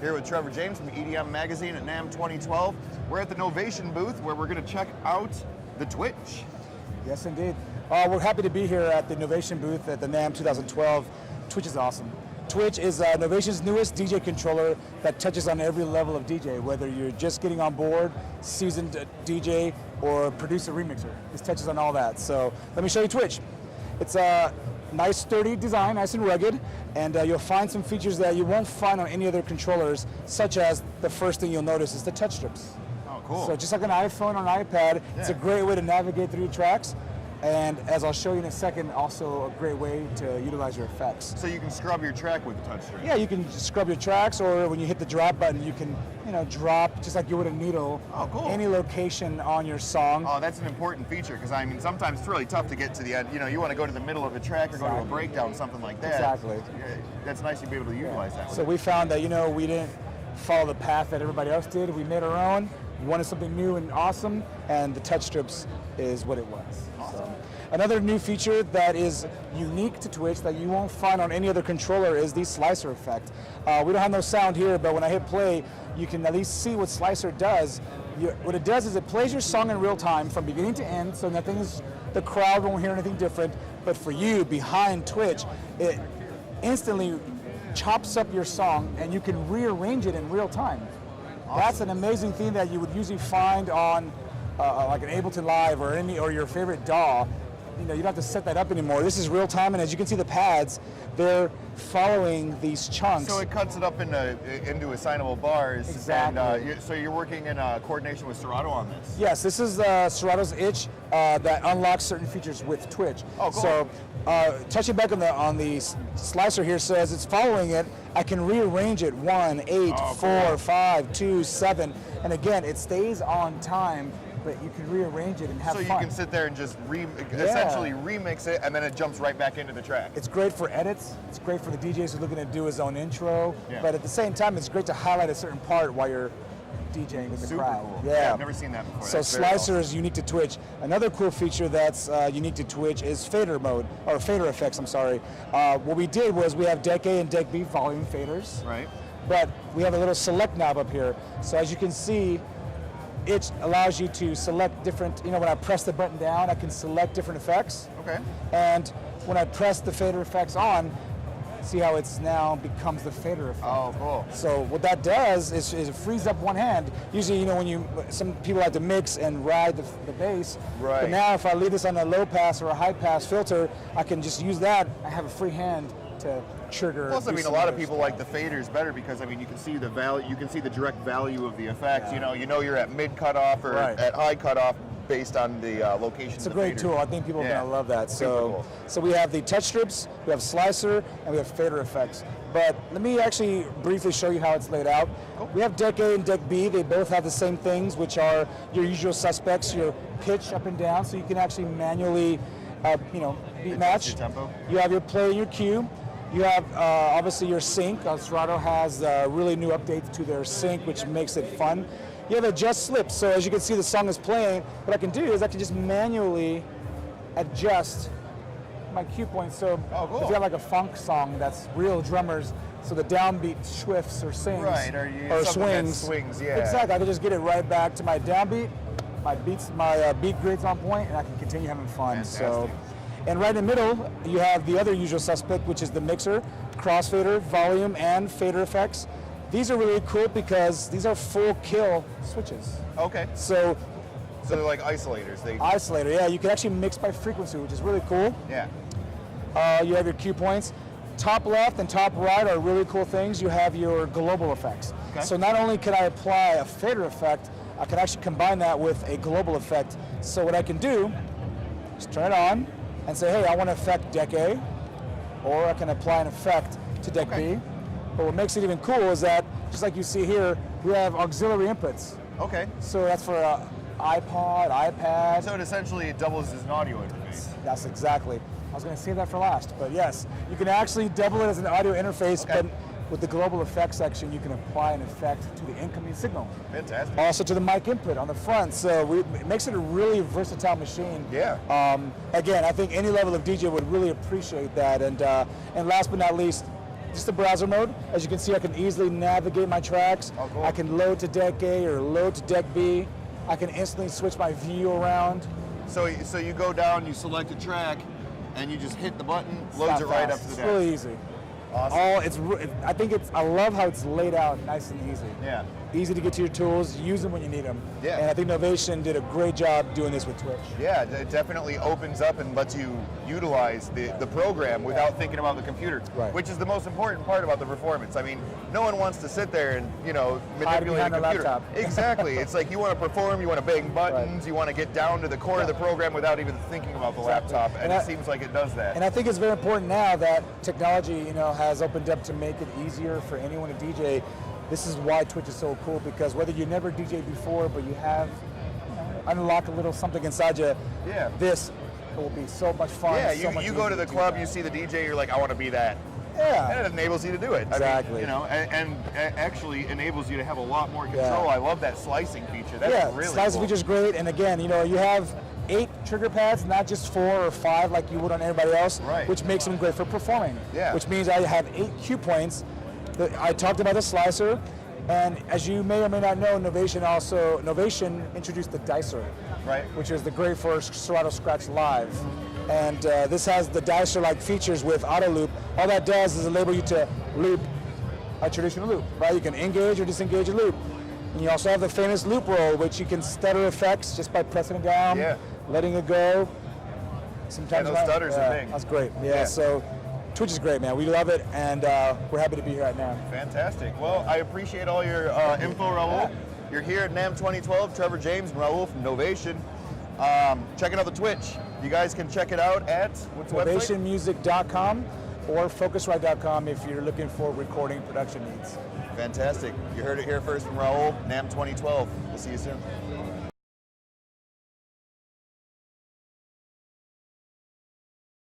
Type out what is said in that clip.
here with Trevor James from EDM Magazine at Namm 2012. We're at the Novation booth where we're going to check out the Twitch. Yes, indeed. We're happy to be here at the Novation booth at the Namm 2012. Twitch is awesome. Twitch is Novation's newest DJ controller that touches on every level of DJ, whether you're just getting on board, seasoned DJ, or producer remixer. This touches on all that. So let me show you Twitch. It's a nice sturdy design, nice and rugged, and you'll find some features that you won't find on any other controllers, such as the first thing you'll notice is the touch strips. Oh, cool. So just like an iPhone or an iPad, it's a great way to navigate through tracks. And as I'll show you in a second, also a great way to utilize your effects. So you can scrub your track with the touch strip? Yeah, you can scrub your tracks, or when you hit the drop button, you can, drop just like you would a needle. Oh, cool. Any location on your song. Oh, that's an important feature, because I mean, sometimes it's really tough to get to the end. You want to go to the middle of a track or go to a breakdown, something like that. Exactly. Yeah, that's nice to be able to utilize that. So we found that, we didn't follow the path that everybody else did. We made our own. We wanted something new and awesome, and the touch strips is what it was. Awesome. So, another new feature that is unique to Twitch that you won't find on any other controller is the slicer effect. We don't have no sound here, but when I hit play, you can at least see what slicer does. What it does is it plays your song in real time from beginning to end, so the crowd won't hear anything different. But for you, behind Twitch, it instantly chops up your song, and you can rearrange it in real time. Awesome. That's an amazing thing that you would usually find on like an Ableton Live or your favorite DAW. You don't have to set that up anymore. This is real time, and as you can see, the pads, they're following these chunks. So it cuts it up into assignable bars. Exactly. And so you're working in coordination with Serato on this? Yes, this is Serato's itch that unlocks certain features with Twitch. Oh, cool. So touching back on the slicer here says it's following it. I can rearrange it 1, 8, 4, 5, 2, 7, and again, it stays on time. But you can rearrange it and have fun. So you can sit there and just essentially remix it, and then it jumps right back into the track. It's great for edits. It's great for the DJs who are looking to do his own intro. Yeah. But at the same time, it's great to highlight a certain part while you're DJing with the crowd. Cool. Yeah, I've never seen that before. So slicer is unique to Twitch. Another cool feature that's unique to Twitch is fader mode, or fader effects, I'm sorry. What we did was we have Deck A and Deck B volume faders. Right. But we have a little select knob up here. So as you can see, it allows you to select different, when I press the button down, I can select different effects. Okay. And when I press the fader effects on, see how it's now becomes the fader effect. Oh, cool. So what that does is it frees up one hand. Usually, when some people like to mix and ride the bass. Right. But now if I leave this on a low pass or a high pass filter, I can just use that. I have a free hand to trigger. Plus, a lot of people like the faders better because, you can see the value, you can see the direct value of the effect. Yeah. You know you're at mid cutoff or at high cutoff based on the location. It's a great tool. I think people are going to love that. Cool. So we have the touch strips, we have slicer, and we have fader effects. But let me actually briefly show you how it's laid out. Cool. We have Deck A and Deck B. They both have the same things, which are your usual suspects, your pitch up and down, so you can actually manually, beat match. Your tempo. You have your play and your cue. You have obviously your sync. Serato has really new updates to their sync, which makes it fun. You have adjust slips. So as you can see, the song is playing. What I can do is I can just manually adjust my cue points. So if you have like a funk song that's real drummers, so the downbeat swifts or sings or swings. Yeah. Exactly. I can just get it right back to my downbeat. My beat grid's on point, and I can continue having fun. Fantastic. So. And right in the middle, you have the other usual suspect, which is the mixer, crossfader, volume, and fader effects. These are really cool because these are full kill switches. Okay. So they're like isolators. Isolator, yeah. You can actually mix by frequency, which is really cool. Yeah. You have your cue points. Top left and top right are really cool things. You have your global effects. Okay. So not only can I apply a fader effect, I can actually combine that with a global effect. So what I can do is turn it on and say, hey, I want to affect Deck A, or I can apply an effect to Deck B. But what makes it even cool is that, just like you see here, we have auxiliary inputs. Okay. So that's for iPod, iPad. So it essentially doubles as an audio interface. That's exactly. I was going to save that for last, but yes, you can actually double it as an audio interface, but with the global effects section, you can apply an effect to the incoming signal. Fantastic. Also to the mic input on the front, so it makes it a really versatile machine. Yeah. Again, I think any level of DJ would really appreciate that, and last but not least, just the browser mode. As you can see, I can easily navigate my tracks. Oh, cool. I can load to deck A or load to deck B. I can instantly switch my view around. So you go down, you select a track, and you just hit the button, loads it right up to the It's deck. really easy. Awesome. I love how it's laid out nice and easy. Yeah. Easy to get to your tools, use them when you need them. Yeah. And I think Novation did a great job doing this with Twitch. Yeah, it definitely opens up and lets you utilize the program without thinking about the computer, Right. which is the most important part about the performance. I mean, no one wants to sit there and, manipulate behind a a computer. laptop. Exactly. It's like you want to perform, you want to bang buttons, Right. you want to get down to the core of the program without even thinking about the Exactly. laptop, and And it seems like it does that. And I think it's very important now that technology, has opened up to make it easier for anyone to DJ. This is why Twitch is so cool, because whether you never DJed before, but you have unlocked a little something inside you, Yeah. this will be so much fun. Yeah, so much you go to the easier club, do you that. see the DJ, you're like, I want to be that. Yeah. And it enables you to do it. Exactly. I mean, and actually enables you to have a lot more control. Yeah. I love that slicing feature. That's Yeah, really slice cool. feature's great, and again, you have 8 trigger pads, not just 4 or 5 like you would on everybody else, Right. which makes them great for performing. Yeah. Which means I have 8 cue points. I talked about the slicer, and as you may or may not know, Novation introduced the dicer, Right. which is the great for Serato Scratch Live. And this has the dicer-like features with auto loop. All that does is enable you to loop a traditional loop, right? You can engage or disengage a loop. And you also have the famous loop roll, which you can stutter effects just by pressing it down, Yeah. letting it go. Sometimes those stutters are big. That's great. Yeah, Yeah. so Twitch is great, man. We love it, and we're happy to be here right now. Fantastic. Well, I appreciate all your info, Raul. You're here at Namm 2012. Trevor James and Raul from Novation. Checking out the Twitch. You guys can check it out at what's the website? Novationmusic.com or Focusrite.com if you're looking for recording production needs. Fantastic. You heard it here first from Raul. Namm 2012. We'll see you soon.